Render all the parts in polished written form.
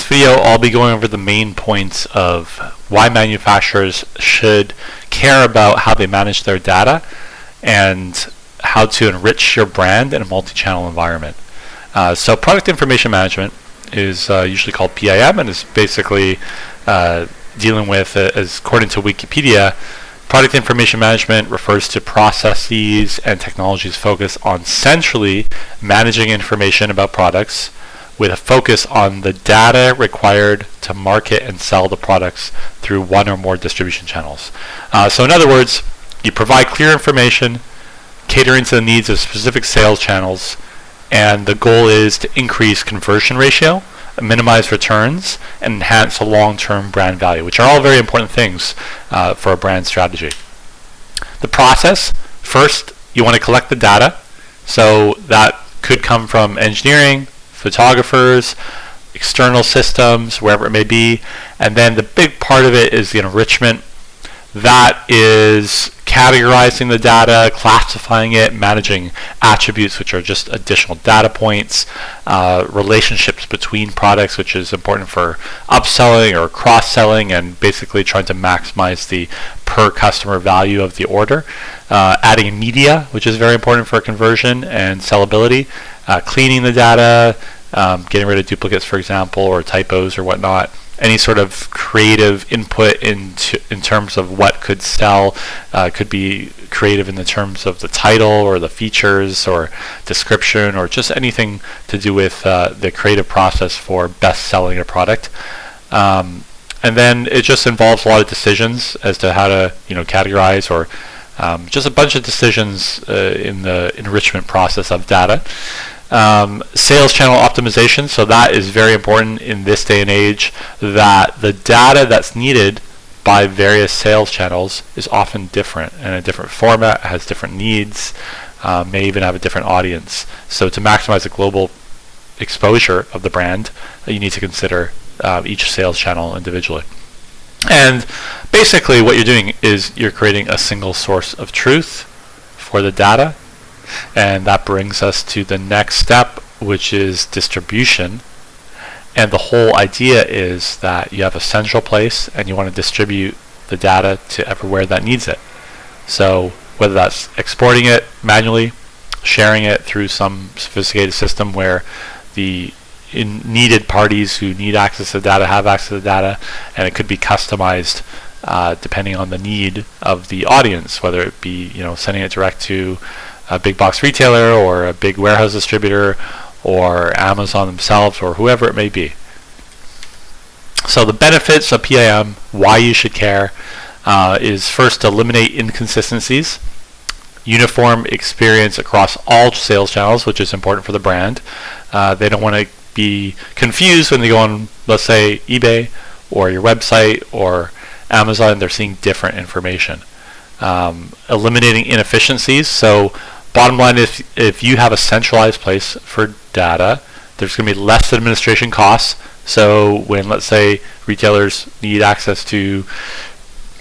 video, I'll be going over the main points of why manufacturers should care about how they manage their data and how to enrich your brand in a multi-channel environment. So product information management is usually called PIM, and is basically dealing with, as according to Wikipedia, product information management refers to processes and technologies focused on centrally managing information about products with a focus on the data required to market and sell the products through one or more distribution channels. So in other words, you provide clear information catering to the needs of specific sales channels, and the goal is to increase conversion ratio, minimize returns, and enhance a long-term brand value, which are all very important things for a brand strategy. The process: first, you want to collect the data. So that could come from engineering, photographers, external systems, wherever it may be. And then the big part of it is the enrichment. That is categorizing the data, classifying it, managing attributes, which are just additional data points, relationships between products, which is important for upselling or cross-selling, and basically trying to maximize the per customer value of the order. Adding media, which is very important for conversion and sellability. Cleaning the data, getting rid of duplicates, for example, or typos or whatnot. Any sort of creative input in terms of what could sell, could be creative in the terms of the title or the features or description, or just anything to do with the creative process for best selling a product. And then it just involves a lot of decisions as to how to categorize, or just a bunch of decisions in the enrichment process of data. Sales channel optimization, so that is very important in this day and age, that the data that's needed by various sales channels is often different, and a different format, has different needs, may even have a different audience. So to maximize the global exposure of the brand, you need to consider each sales channel individually. And basically what you're doing is you're creating a single source of truth for the data. And that brings us to the next step, which is distribution. And the whole idea is that you have a central place and you want to distribute the data to everywhere that needs it. So whether that's exporting it manually, sharing it through some sophisticated system where the needed parties who need access to the data have access to the data, and it could be customized depending on the need of the audience, whether it be sending it direct to a big box retailer or a big warehouse distributor or Amazon themselves or whoever it may be. So the benefits of PIM, why you should care, is first to eliminate inconsistencies, uniform experience across all sales channels, which is important for the brand. They don't want to be confused when they go on, let's say, eBay or your website or Amazon. They're seeing different information. Eliminating inefficiencies. So bottom line, if you have a centralized place for data, there's going to be less administration costs. So when, let's say, retailers need access to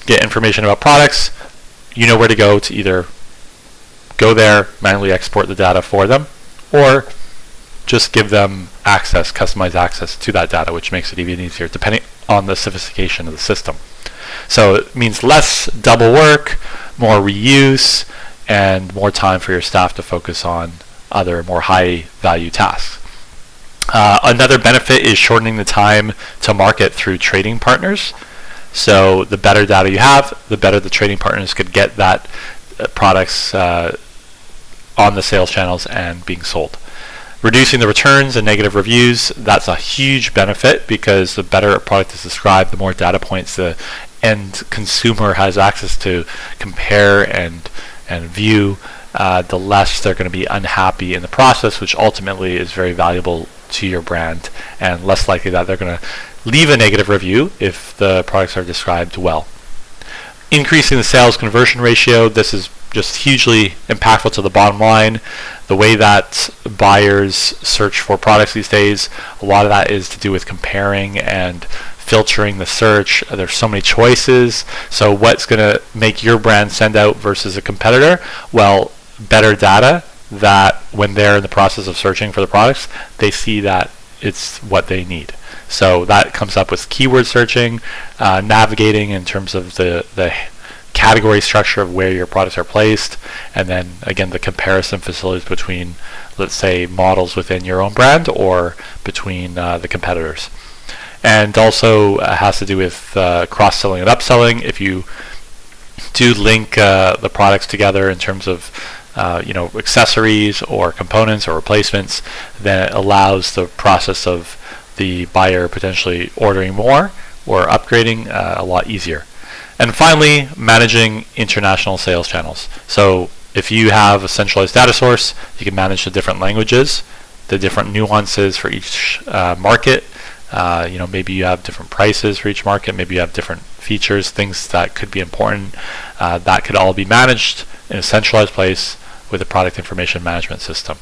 get information about products, you know where to go to either go there, manually export the data for them, or just give them access, customized access to that data, which makes it even easier depending on the sophistication of the system. So it means less double work, more reuse, and more time for your staff to focus on other more high value tasks. Another benefit is shortening the time to market through trading partners. So the better data you have, the better the trading partners could get that products on the sales channels and being sold. Reducing the returns and negative reviews, that's a huge benefit, because the better a product is described, the more data points the end consumer has access to compare and view, the less they're going to be unhappy in the process, which ultimately is very valuable to your brand, and less likely that they're going to leave a negative review if the products are described well. Increasing the sales conversion ratio, this is just hugely impactful to the bottom line. The way that buyers search for products these days, a lot of that is to do with comparing and filtering the search. There's so many choices. So what's going to make your brand stand out versus a competitor? Well, better data, that when they're in the process of searching for the products, they see that it's what they need. So that comes up with keyword searching, navigating in terms of the category structure of where your products are placed, and then again the comparison facilities between, let's say, models within your own brand or between the competitors. And also has to do with cross-selling and upselling. If you do link the products together in terms of accessories or components or replacements, then it allows the process of the buyer potentially ordering more or upgrading a lot easier. And finally, managing international sales channels. So if you have a centralized data source, you can manage the different languages, the different nuances for each market. Maybe you have different prices for each market, maybe you have different features, things that could be important. That could all be managed in a centralized place with a product information management system.